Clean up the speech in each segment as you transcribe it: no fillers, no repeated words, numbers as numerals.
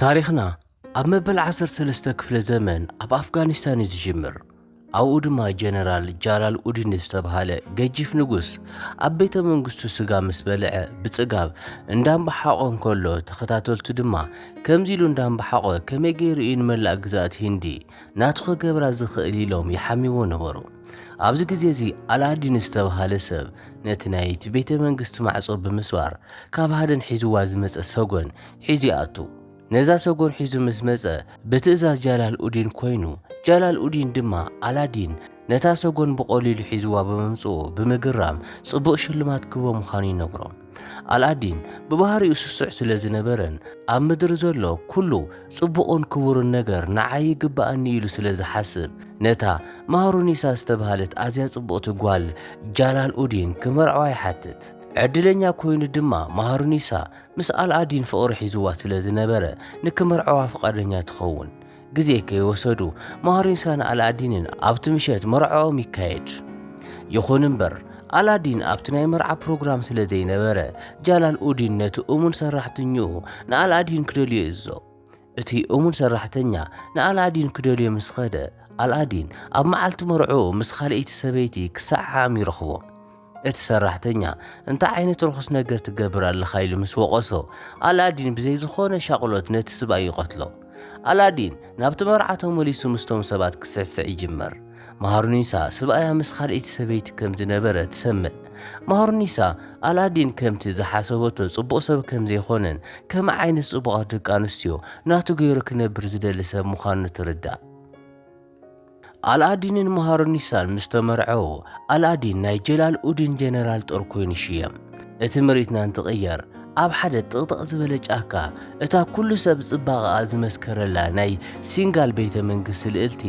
ታሪኽና ኣብ መበል 13 ክፍለ ዘመን ኣብ ኣፍጋኒስታን ዝጅምር ኣብኡ ድማ ጀነራል ጃላል ኡዲን ዝተባሃለ ገጂፍ ንጉስ ኣብ ቤተ መንግስቱ ስጋ ምስ በልዐ ብጽጋብ እንዳምባሓቆ እንከሎ ተኸታተልቱ ድማ ከምዚ ኢሉ እንዳምባሓቆ ከመይ ገይሩ እዩ ንመላእ ግዛኣት ሂንዲ ናቱ ክገብራ ዝኽእል ኢሎም ይሓሚዎ ነበሩ። ኣብዚ ግዜ እዚ ኣላዲን ዝተባሃለ ሰብ ነቲ ናይቲ ቤተ መንግስቲ ማዕጾ ብምስባር ካብ ሃደን ሒዝዋ ዝመጸ ሰጎን ሒዙ ይኣቱ። ነዛ ሰጎን ሒዙ ምስ መጸ ብትእዛዝ ጃላል ኡዲን ኮይኑ ጃላል ኡዲን ድማ ኣላዲን ነታ ሰጎን ብቐሊሉ ሒዝዋ ብምምጽኡ ብምግራም ጽቡቕ ሽልማት ክቦ ምዃኑ ይነግሮ። ኣላዲን ብባህሪኡ ስሱዕ ስለ ዝነበረን ኣብ ምድሪ ዘሎ ኩሉ ጽቡቕን ክቡርን ነገር ንዓይ ይግባኣኒ ኢሉ ስለ ዝሓስብ ነታ ማህሩኒሳ ዝተባሃለት ኣዝያ ጽቡቕቲ ጓል ጃላል ኡዲን ክመርዓዋ ይሓትት። ዕድለኛ ኮይኑ ድማ ማህሩኒሳ ምስ ኣላዲን ፍቕሪ ሒዝዋ ስለ ዝነበረ ንክመርዓዋ ፈቃደኛ ትኸውን። ግዜ ከይወሰዱ ማህሩኒሳን ኣላዲንን ኣብቲ ምሸት መርዓኦም ይካየድ። ይኹን እምበር ኣላዲን ኣብቲ ናይ መርዓ ፕሮግራም ስለ ዘይነበረ ጃላል ኡዲን ነቲ እሙን ሰራሕተኛኡ ንኣላዲን ክደልዮ እዞ። እቲ እሙን ሰራሕተኛ ንኣላዲን ክደልዮ ምስ ኸደ ኣላዲን ኣብ መዓልቲ መርዑኡ ምስ ካልአይቲ ሰበይቲ ክሳዓም ይረኽቦ። እቲ ሰራሕተኛ እንታይ ዓይነት ርኩስ ነገር ትገብር ኣለኻ ኢሉ ምስ ወቐሶ ኣላዲን ብዘይ ዝኾነ ሻቕሎት ነቲ ሰብኣይ ይቐትሎ። ኣላዲን ናብቲ መርዓ ተመሊሱ ምስቶም ሰባት ክስዕስዕ ይጅመር። ማህሩኒሳ ሰብኣያ ምስ ካልአይቲ ሰበይቲ ከም ዝነበረ ትሰምዕ። ማህሩኒሳ ኣላዲን ከምቲ ዝሓሰበቶ ጽቡቕ ሰብ ከም ዘይኾነን ከም ዓይነት ጽቡቓት ደቂ ኣንስትዮ ናቱ ገይሩ ክነብር ዝደሊ ሰብ ምዃኑ ትርዳእ። ኣላዲንን ማህሩኒሳን ምስ ተመርዐው ኣላዲን ናይ ጀላል ኡዲን ጀነራል ጦር ኮይኑ ይሽየም። እቲ ምርኢትና እንትቕየር ኣብ ሓደ ጥቕጥቕ ዝበለ ጫካ እታ ኩሉ ሰብ ጽባቐኣ ዝመስከረላ ናይ ሲንጋል ቤተ መንግስቲ ልዕልቲ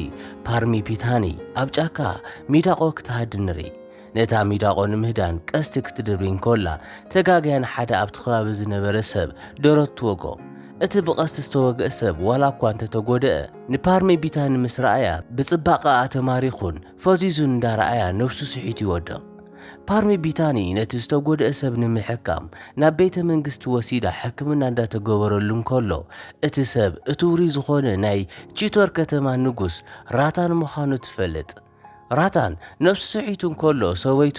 ፓርሚፒታኒ ኣብ ጫካ ሚዳቆ ክትሃድን ንርኢ። ነታ ሚዳቆ ንምህዳን ቀስቲ ክትድርቢ እንከላ ተጋግያን ሓደ ኣብቲ ከባቢ ዝነበረ ሰብ ደረት ትወጎ። እቲ ብቐስቲ ዝተወግአ ሰብ ዋላ እኳ እንተተጎድአ ንፓርሚፒታኒ ምስ ረኣያ ብጽባቐኣ ተማሪኹን ፈዚዙን እንዳረኣያ ነፍሱ ስሒቱ ይወድቕ። ፓርሚፒታኒ ነቲ ዝተጎድአ ሰብ ንምሕካም ናብ ቤተ መንግስቲ ወሲዳ ሕክምና እንዳተገበረሉ እንከሎ እቲ ሰብ እቲ ውሩይ ዝኾነ ናይ ቺቶር ከተማ ንጉስ ራታን ምዃኑ ትፈልጥ። ራታን ነፍሱ ስሒቱ እንከሎ ሰበይቱ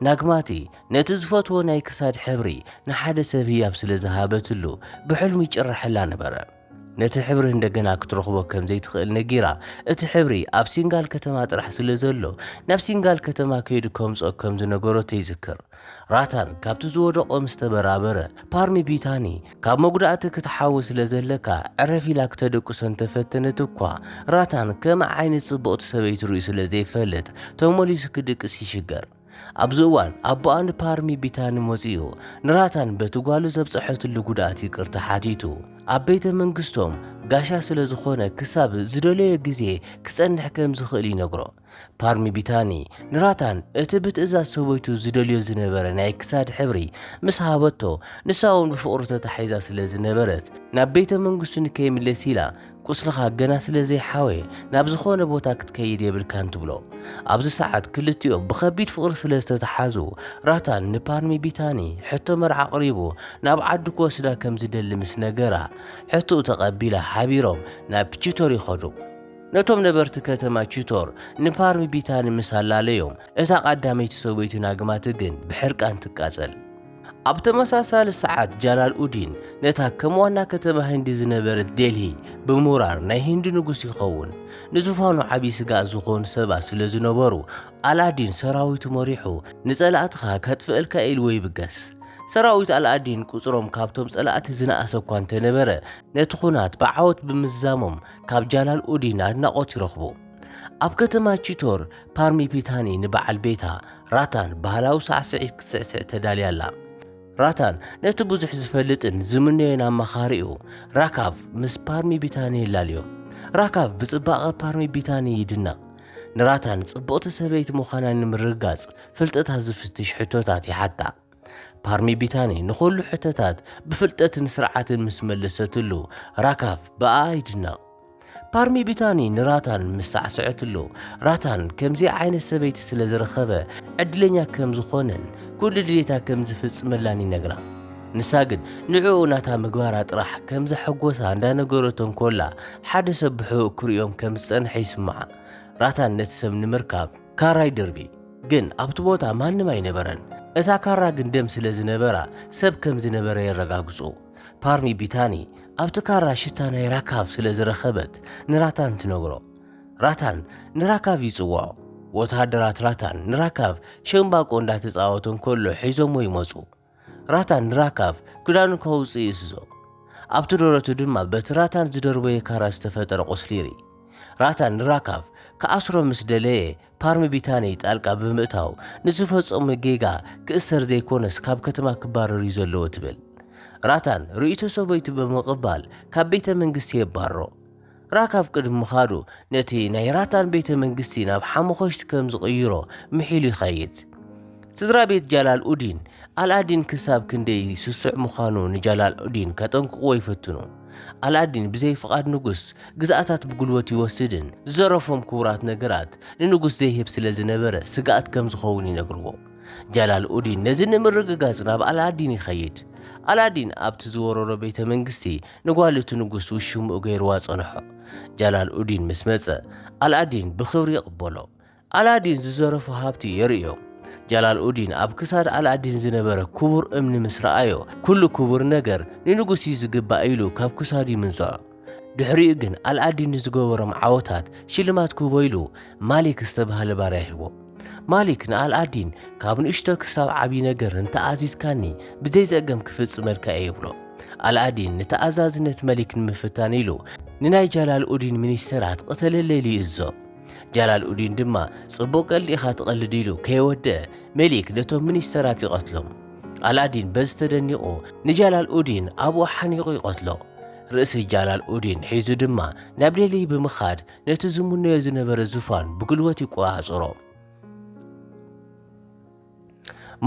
ናግማቲ ነቲ ዝፈትዎ ናይ ክሳድ ሕብሪ ንሓደ ሰብ ህያብ ስለ ዝሃበትሉ ብሕልሚ ይጭርሐላ ነበረ። ነቲ ሕብሪ እንደገና ክትረኽቦ ከም ዘይትኽእል ነጊራ እቲ ሕብሪ ኣብ ሲንጋል ከተማ ጥራሕ ስለ ዘሎ ናብ ሲንጋል ከተማ ከይዱ ከምጾ ከም ዝነገሮቶ ይዝክር። ራታን ካብቲ ዝወደቆ ምስ ተበራበረ ፓርሚፒታኒ ካብ መጉዳእቲ ክትሓውስ ስለ ዘለካ ዕረፍ ኢላ ክተደቁሶ እንተፈተነት እኳ ራታን ከም ዓይነት ጽቡቕቲ ሰበይቲ ርእዩ ስለ ዘይፈልጥ ተመሊሱ ክድቅስ ይሽገር። ኣብዚ እዋን ኣቦኣ ንፓርሚፒታኒ መጺኡ ንራታን በቲ ጓሉ ዘብጽሐትሉ ጉድኣት ይቅርታ ሓቲቱ ኣብ ቤተ መንግስቶም ጋሻ ስለ ዝኾነ ክሳብ ዝደለዮ ግዜ ክጸንሕ ከም ዝኽእል ይነግሮ። ፓርሚፒታኒ ንራታን እቲ ብትእዛዝ ሰበይቱ ዝደልዮ ዝነበረ ናይ ክሳድ ሕብሪ ምስ ሃበቶ ንሳውን ብፍቕሪ ተታሒዛ ስለ ዝነበረት ናብ ቤተ መንግስቱ ንከይምለስ ኢላ ቁስልኻ ገና ስለ ዘይሓወ ናብ ዝኾነ ቦታ ክትከይድ የብልካን ትብሎ። ኣብዚ ሰዓት ክልቲኦም ብኸቢድ ፍቕሪ ስለ ዝተተሓዙ ራታን ንፓርሚፒታኒ ሕቶ መርዓ ኣቕሪቡ ናብ ዓዱ ክወስዳ ከም ዝደሊ ምስ ነገራ ሕቶኡ ተቐቢላ ሓቢሮም ናብ ቺቶር ይኸዱ። ነቶም ነበርቲ ከተማ ቺቶር ንፓርሚፒታኒ ምስ ኣላለዮም እታ ቐዳመይቲ ሰበይቲ ናግማቲ ግን ብሕርቃን ትቃጸል። ኣብ ተመሳሳሊ ሰዓት ጃላል ኡዲን ነታ ከም ዋና ከተማ ህንዲ ዝነበረት ዴልሂ ብምውራር ናይ ህንዲ ንጉስ ይኸውን። ንዙፋኑ ዓብዪ ስጋእ ዝኾኑ ሰባት ስለ ዝነበሩ ኣላዲን ሰራዊቱ መሪሑ ንጸላእትኻ ከጥፍአልካ ኢልዎ ይብገስ። ሰራዊት ኣላዲን ቁጽሮም ካብቶም ጸላእቲ ዝነኣሰ እኳ እንተነበረ ነቲ ኹናት ብዓወት ብምዛሞም ካብ ጃላል ኡዲን ኣድናቖት ይረኽቡ። ኣብ ከተማ ቺቶር ፓርሚፒታኒ ንበዓል ቤታ ራታን ባህላዊ ሳዕስዒት ክትስዕስዕ ተዳልያላ። ራታን ነቲ ብዙሕ ዝፈልጥን ዝምነዮን ኣማኻሪኡ ራካቭ ምስ ፓርሚፒታኒ ይላልዮ። ራካቭ ብጽባቐ ፓርሚፒታኒ ይድነቕ። ንራታን ጽቡቕቲ ሰበይቲ ምዃና ንምርጋጽ ፍልጠታት ዝፍትሽ ሕቶታት ይሓታ። ፓርሚፒታኒ ንኹሉ ሕቶታት ብፍልጠትን ስርዓትን ምስ መለሰትሉ ራካቭ በኣ ይድነቕ። ፓርሚፒታኒ ንራታን ምስ ሳዕስዐትሉ ራታን ከምዚ ዓይነት ሰበይቲ ስለ ዝረኸበ ዕድለኛ ከም ዝኾነን ኩሉ ድሌታ ከም ዝፍጽመላን ይነግራ። ንሳ ግን ንዕኡ ናታ ምግባራ ጥራሕ ከም ዘሐጎሳ እንዳነገረቶም ኮላ ሓደ ሰብሑ ክሪኦም ከም ዝጸንሐ ይስምዓ። ራታን ነቲ ሰብ ንምርካብ ካራ ይድርቢ፣ ግን ኣብቲ ቦታ ማንም ኣይነበረን። እታ ካራ ግን ደም ስለ ዝነበራ ሰብ ከም ዝነበረ የረጋግጹ። ፓርሚ ቢታኒ ኣብቲ ካራ ሽታ ናይ ራካብ ስለ ዝረኸበት ንራታን ትነግሮ። ራታን ንራካብ ይጽውዖ። ወታደራት ራታን ንራካብ ሸምባቆ እንዳተጻወቱ እንከሎ ሒዞሞ ይመጹ። ራታን ንራካብ ክዳኑ ከውፅእ ይስዞ። ኣብቲ ደረቱ ድማ በቲ ራታን ዝደርበየ ካራ ዝተፈጠረ ቁስሊ ይርኢ። ራታን ንራካብ ከኣስሮ ምስ ደለየ ፓርሚ ቢታኒ ጣልቃ ብምእታው ንዝፈጸሙ ጌጋ ክእሰር ዘይኮነስ ካብ ከተማ ክባረር እዩ ዘለዎ ትብል። ራታን ርእይቶ ሰበይቲ ብምቕባል ካብ ቤተ መንግስቲ የባሮ። ራካብ ቅድሚ ምኻዱ ነቲ ናይ ራታን ቤተ መንግስቲ ናብ ሓመኾሽቲ ከም ዝቕይሮ ምሒሉ ይኸይድ። ስድራ ቤት ጃላል ኡዲን ኣልኣዲን ክሳብ ክንደይ ስሱዕ ምዃኑ ንጃላል ኡዲን ከጠንቅቕዎ ይፍትኑ። ኣልኣዲን ብዘይ ፍቓድ ንጉስ ግዝኣታት ብጉልበት ይወስድን ዝዘረፎም ክቡራት ነገራት ንንጉስ ዘይህብ ስለ ዝነበረ ስጋኣት ከም ዝኸውን ይነግርዎ። ጃላል ኡዲን ነዚ ንምርግጋጽ ናብ ኣልኣዲን ይኸይድ። ኣልኣዲን ኣብቲ ዝወረሮ ቤተ መንግስቲ ንጓልቱ ንጉስ ውሽሙኡ ገይርዋ ጸንሖ። ጃላል ኡዲን ምስ መጸ ኣልኣዲን ብኽብሪ ይቕበሎ። ኣልኣዲን ዝዘረፎ ሃብቲ የርእዮ። ጃላል ኡዲን ኣብ ክሳድ ኣልኣዲን ዝነበረ ክቡር እምኒ ምስ ረኣዮ ኩሉ ክቡር ነገር ንንጉስ ዝግባእ ኢሉ ካብ ክሳዱ ይምንጽዖ። ድሕሪኡ ግን ኣልኣዲን ንዝገበሮም ዓወታት ሽልማት ክህቦ ኢሉ ማሊክ ዝተባህለ ባርያ ሂቦ። ማሊክ ንኣልኣዲን ካብ ንእሽቶ ክሳብ ዓብዪ ነገር እንተኣዚዝካኒ ብዘይ ዘገም ክፍጽመልካ እየ ይብሎ። ኣልኣዲን ንተኣዛዝነት መሊክ ንምፍታን ኢሉ ንናይ ጃላል ኡዲን ሚኒስተራት ቅተለለይሉ ይእዞ። ጃላል ኡዲን ድማ ጽቡቕ ቀልዲ ኢኻ ትቐልድ ኢሉ ከየወድአ መሊክ ነቶም ሚኒስተራት ይቐትሎም። ኣልኣዲን በዚ ተደኒቑ ንጃላል ኡዲን ኣብኡ ሓኒቑ ይቐትሎ። ርእሲ ጃላል ኡዲን ሒዙ ድማ ናብ ሌሊ ብምኻድ ነቲ ዝሙነዮ ዝነበረ ዙፋን ብጉልበት ይቆጻጽሮ።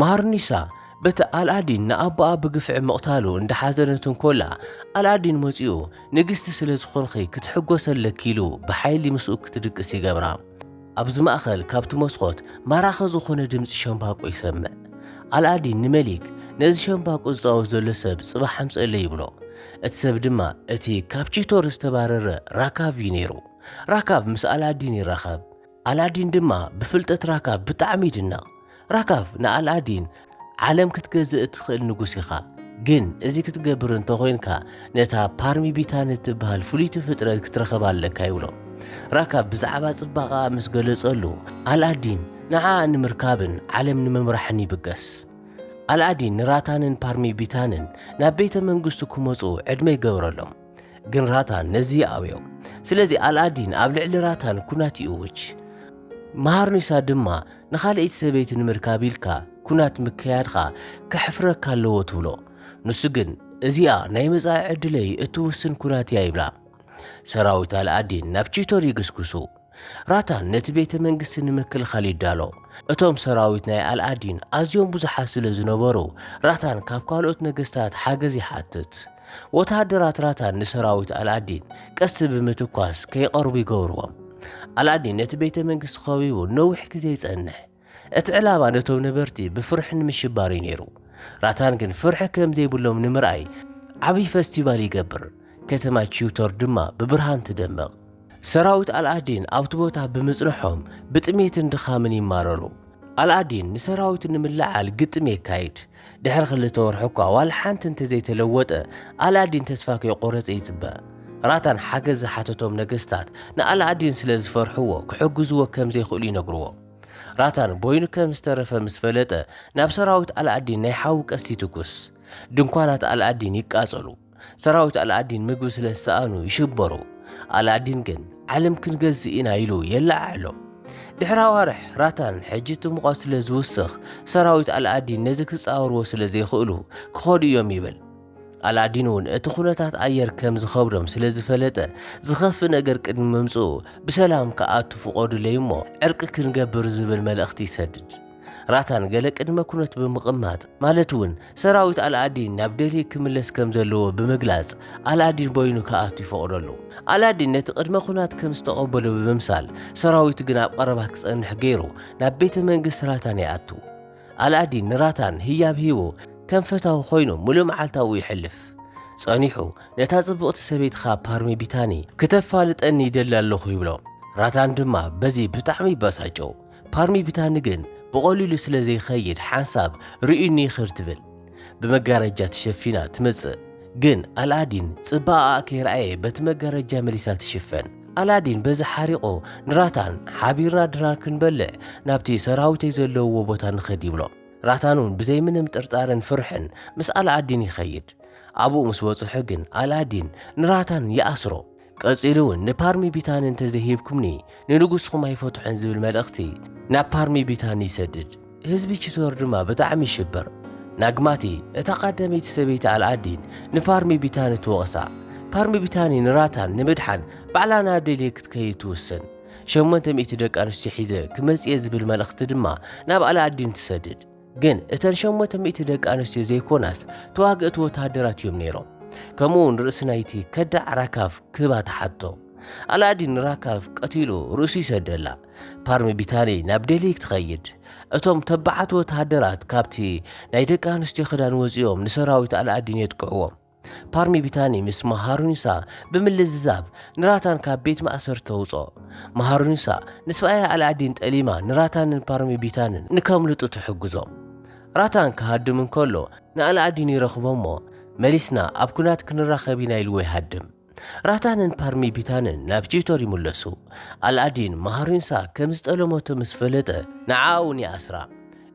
ማህርኒሳ በቲ ኣልኣዲን ንኣቦኣ ብግፍዒ ምቕታሉ እንዳሓዘነትን ኮላ ኣልኣዲን መጺኡ ንግስቲ ስለ ዝኾንኺ ክትሕጐሰለክ ኢሉ ብሓይሊ ምስኡ ክትድቅስ ይገብራ። ኣብዚ ማእኸል ካብቲ መስኮት ማራኺ ዝኾነ ድምፂ ሸምባቆ ይሰምዕ። ኣልኣዲን ንመሊክ ነዚ ሸምባቆ ዝፃወት ዘሎ ሰብ ጽባሕ ኣምፅአለ ይብሎ። እቲ ሰብ ድማ እቲ ካብ ቺቶር ዝተባረረ ራካብ እዩ ነይሩ። ራካብ ምስ ኣልኣዲን ይራኸብ። ኣልኣዲን ድማ ብፍልጠት ራካብ ብጣዕሚ ይድነቕ። ራካብ ንኣልኣዲን ዓለም ክትገዝእ እትኽእል ንጉስ ኢኻ፣ ግን እዚ ክትገብር እንተኾይንካ ነታ ፓርሚ ቢታኒ እትበሃል ፍሉይቲ ፍጥረት ክትረኸባ ኣለካ ይብሎ። ራካብ ብዛዕባ ጽባቓ ምስ ገለጸሉ ኣልኣዲን ንዓ ንምርካብን ዓለም ንምምራሕን ይብገስ። ኣልኣዲን ንራታንን ፓርሚ ቢታንን ናብ ቤተ መንግስቱ ክመፁ ዕድመ ይገብረሎም፣ ግን ራታን ነዚ ይኣብዮ። ስለዚ ኣልኣዲን ኣብ ልዕሊ ራታን ኩናት ይእውጅ። ማህርኒሳ ድማ ንኻልእቲ ሰበይቲ ንምርካብ ኢልካ ኩናት ምክያድኻ ከሕፍረካ ኣለዎ ትብሎ። ንሱ ግን እዚኣ ናይ መጻኢ ዕድለይ እትውስን ኩናት እያ ይብላ። ሰራዊት ኣልኣዲን ናብ ቺቶር ይግስግሱ። ራታን ነቲ ቤተ መንግስቲ ንምክልኻል ይዳሎ። እቶም ሰራዊት ናይ ኣልኣዲን ኣዝዮም ብዙሓት ስለ ዝነበሩ ራታን ካብ ካልኦት ነገስታት ሓገዝ ይሓትት። ወታደራት ራታን ንሰራዊት ኣልኣዲን ቀስቲ ብምትኳስ ከይቐርቡ ይገብርዎም። ኣልኣዲን ነቲ ቤተ መንግስቲ ኸቢቡ ነዊሕ ግዜ ይጸንሕ። እቲ ዕላማ ነቶም ነበርቲ ብፍርሒ ንምሽባር እዩ ነይሩ። ራታን ግን ፍርሒ ከም ዘይብሎም ንምርኣይ ዓብይ ፌስቲቫል ይገብር። ከተማ ቺቶር ድማ ብብርሃን ትደምቕ። ሰራዊት ኣልኣዲን ኣብቲ ቦታ ብምጽንሖም ብጥሜትን ድኻምን ይማረሩ። ኣልኣዲን ንሰራዊት ንምልዓል ግጥም የካይድ። ድሕሪ 2 ወርሒ እኳ ዋላ ሓንቲ እንተዘይተለወጠ ኣልኣዲን ተስፋ ከይቆረፀ ይጽበ። ራታን ሓገዝ ዝሓተቶም ነገስታት ንኣልኣዲን ስለ ዝፈርሕዎ ክሕግዝዎ ከም ዘይኽእሉ ይነግርዎ። ራታን ቦይኑ ከም ዝተረፈ ምስ ፈለጠ ናብ ሰራዊት ኣልኣዲን ናይ ሓዊ ቀስቲ ትኩስ። ድንኳናት ኣልኣዲን ይቃጸሉ። ሰራዊት ኣልኣዲን ምግቢ ስለ ዝሰኣኑ ይሽበሩ። ኣልኣዲን ግን ዓለም ክንገዝእ ኢና ኢሉ የለዓዕሎም። ድሕሪ ኣዋርሕ ራታን ሕጂ እቲ ሙቐት ስለ ዝውስኽ ሰራዊት ኣልኣዲን ነዚ ክጻወርዎ ስለ ዘይኽእሉ ክኸዱ እዮም ይብል። ኣልኣዲን እውን እቲ ኩነታት ኣየር ከም ዝኸብዶም ስለ ዝፈለጠ ዝኸፍእ ነገር ቅድሚ መምጽኡ ብሰላም ከኣቱ ፍቐዱለይ እሞ ዕርቂ ክንገብር ዝብል መልእኽቲ ይሰድድ። ራታን ገለ ቅድመ ኩነት ብምቕማጥ ማለት እውን ሰራዊት ኣልኣዲን ናብ ደሊ ክምለስ ከም ዘለዎ ብምግላጽ ኣልኣዲን ቦይኑ ከኣቱ ይፈቕደሉ። ኣልኣዲን ነቲ ቅድመ ኩናት ከም ዝተቐበሎ ብምምሳል ሰራዊቱ ግን ኣብ ቀረባ ክጸንሕ ገይሩ ናብ ቤተ መንግስቲ ራታን ይኣቱ። ኣልኣዲን ንራታን ህያብ ሂቡ ከም ፈታዊ ኮይኑ ሙሉእ መዓልታዊ ይሕልፍ ጸኒሑ ነታ ጽቡቕቲ ሰበይትኻ ፓርሚ ቢታኒ ክተፋልጠኒ ይደሊ ኣለኹ ይብሎ ራታን ድማ በዚ ብጣዕሚ ይበሳጨው ፓርሚ ቢታኒ ግን ብቐሊሉ ስለ ዘይኸይድ ሓንሳብ ርኡኒ ይኽር ትብል ብመጋረጃ ተሸፊና ትመጽእ ግን ኣልኣዲን ጽባቐ ከይረኣየ በቲ መጋረጃ መሊሳ ትሽፈን ኣላዲን በዚ ሓሪቆ ንራታን ሓቢርና ድራር ክንበልዕ ናብቲ ሰራዊተይ ዘለውዎ ቦታ ንኸድ ይብሎ ራታኑን ብዘይ ምንም ጥርጣርን ፍርሕን ምስ ኣልኣዲን ይኸይድ ኣብኡ ምስ በጽሑ ግን ኣልኣዲን ንራታን ይኣስሮ ቀጺሉ እውን ንፓርሚ ቢታኒ እንተዘይሂብኩምኒ ንንጉስኩም ኣይፈትሑን ዝብል መልእኽቲ ናብ ፓርሚ ቢታኒ ይሰድድ ህዝቢ ቺቶር ድማ ብጣዕሚ ይሽበር ናግማቲ እታ ቀዳመይቲ ሰበይቲ ኣልኣዲን ንፓርሚ ቢታኒ ትወቕሳ ፓርሚ ቢታኒ ንራታን ንምድሓን ባዕላና ደልየ ክትከይድ ትውስን 800 ደቂ ኣንስትዮ ሒዘ ክመጽእ ዝብል መልእኽቲ ድማ ናብ ኣልኣዲን ትሰድድ ግን እተን 800 ደቂ ኣንስትዮ ዘይኮናስ ተዋግእቲ ወታደራት እዮም ነይሮም ከምኡውን ርእሲ ናይቲ ከዳዕ ራካፍ ክባ ተሓቶ ኣልኣዲን ራካፍ ቀቲሉ ርእሱ ይሰደላ ፓርሚ ቢታኒ ናብ ደሊ ክትኸይድ እቶም ተባዓት ወታደራት ካብቲ ናይ ደቂ ኣንስትዮ ክዳን ወፂኦም ንሰራዊት ኣልኣዲን የጥቅዕዎም ፓርሚ ቢታኒ ምስ መሃሩኒሳ ብምልዝዛብ ንራታን ካብ ቤት ማእሰር ተውጾ መሃሩኒሳ ንስባያ ኣልኣዲን ጠሊማ ንራታንን ፓርሚ ቢታንን ንከምልጡ ትሕግዞም ራታን ክሃድም እንከሎ ንኣልኣዲን ይረኽቦሞ መሊስና ኣብ ኩናት ክንራኸብ ኢና ኢልዎ ይሃድም ራታንን ፓርሚ ቢታንን ናብ ቺቶር ይምለሱ ኣልኣዲን መሃሩኒሳ ከም ዝጠለሞቶ ምስ ፈለጠ ንዓውን ይኣስራ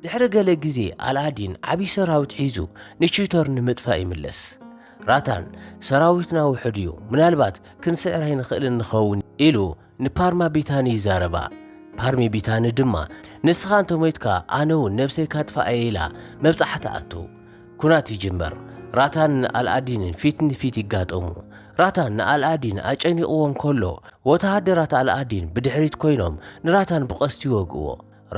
ድሕሪ ገለ ግዜ ኣልኣዲን ዓብይ ሰራዊት ሒዙ ንቺቶር ንምጥፋእ ይምለስ ራታን ሰራዊትና ውሕድ እዩ ምናልባት ክንስዕራይ ንኽእል ንኸውን ኢሉ ንፓርማ ቢታኒ ይዛረባ ፓርሚ ቢታኒ ድማ ንስኻ እንተሞይትካ ኣነ እውን ነብሰይ ካጥፋእየ ኢላ መብጻሕቲ ኣቱ ኩናት ይጅመር ራታን ንኣልኣዲንን ፊት ንፊት ይጋጠሙ ራታን ንኣልኣዲን ኣጨኒቕዎ እንከሎ ወታሃደራት ኣልኣዲን ብድሕሪት ኮይኖም ንራታን ብቐስቲ ይወግእዎ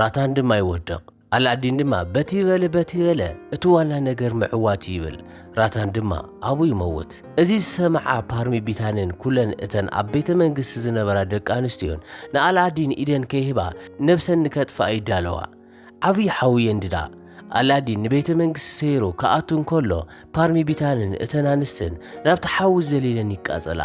ራታን ድማ ይወድቕ ኣልኣዲን ድማ በቲ በለ እቲ ዋና ነገር ምዕዋት ይብል ራታን ድማ ኣቡ ይመውት እዚ ዝሰምዓ ፓርሚ ቢታንን ኩለን እተን ኣብ ቤተ መንግስቲ ዝነበራ ደቂ ኣንስትዮን ንኣልኣዲን ኢደን ከይህባ ነብሰን ንከጥፋ ይዳለዋ ዓብይ ሓውየ እንድዳ ኣልኣዲን ንቤተ መንግስቲ ሰይሩ ከኣቱ እንከሎ ፓርሚ ቢታንን እተን ኣንስትን ናብቲ ሓዊ ዘሊለን ይቃጸላ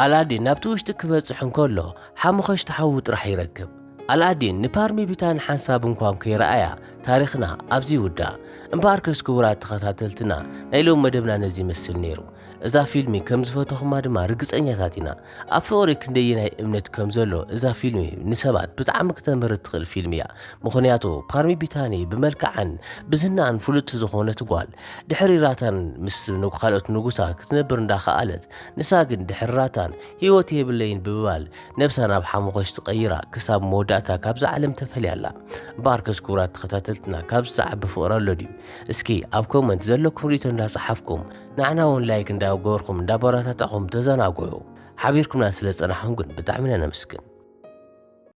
ኣልኣዲን ናብቲ ውሽጢ ክበጽሕ እንከሎ ሓሙኸሽቲ ሓዊ ጥራሕ ይረክብ ኣልኣዲን ንፓርሚ ቢታኒ ሓንሳብ እንኳን ከይረኣያ ታሪኽና ኣብዚ ውዳ እምበር ከስ ክቡራት ተኸታተልትና ናይ ሎም መደብና ነዚ ይመስል ነይሩ እዛ ፊልሚ ከም ዝፈተኹማ ድማ ርግፀኛታት ኢና ኣብ ፍቕሪ ክንደየናይ እምነት ከም ዘሎ እዛ ፊልሚ ንሰባት ብጣዕሚ ክተምህር ትኽእል ፊልሚ እያ ምኽንያቱ ፓርሚ ቢታኒ ብመልክዓን ብዝናን ፍሉጥ ዝኾነት ጓል ድሕሪ ራታን ምስ ካልኦት ንጉሳት ክትነብር እንዳኸኣለት ንሳ ግን ድሕሪ ራታን ህይወት የብለይን ብምባል ነብሳ ናብ ሓሙኸሽቲ ቀይራ ክሳብ መወዳእታ ካብዚ ዓለም ተፈልያላ እምበር ከስ ክቡራት ተኸታተልትና ካብዚ ዝዓቢ ፍቕሪ ኣሎ ድዩ እስኪ ኣብ ኮመንት ዘለኩም ሪቶ እንዳጻሓፍኩም ንዓና እውን ላይክ እንዳገበርኩም እንዳበረታታኹም ተዘናግዑ ሓቢርኩምና ስለ ጸናሕኩም ግን ብጣዕሚ ነመስግን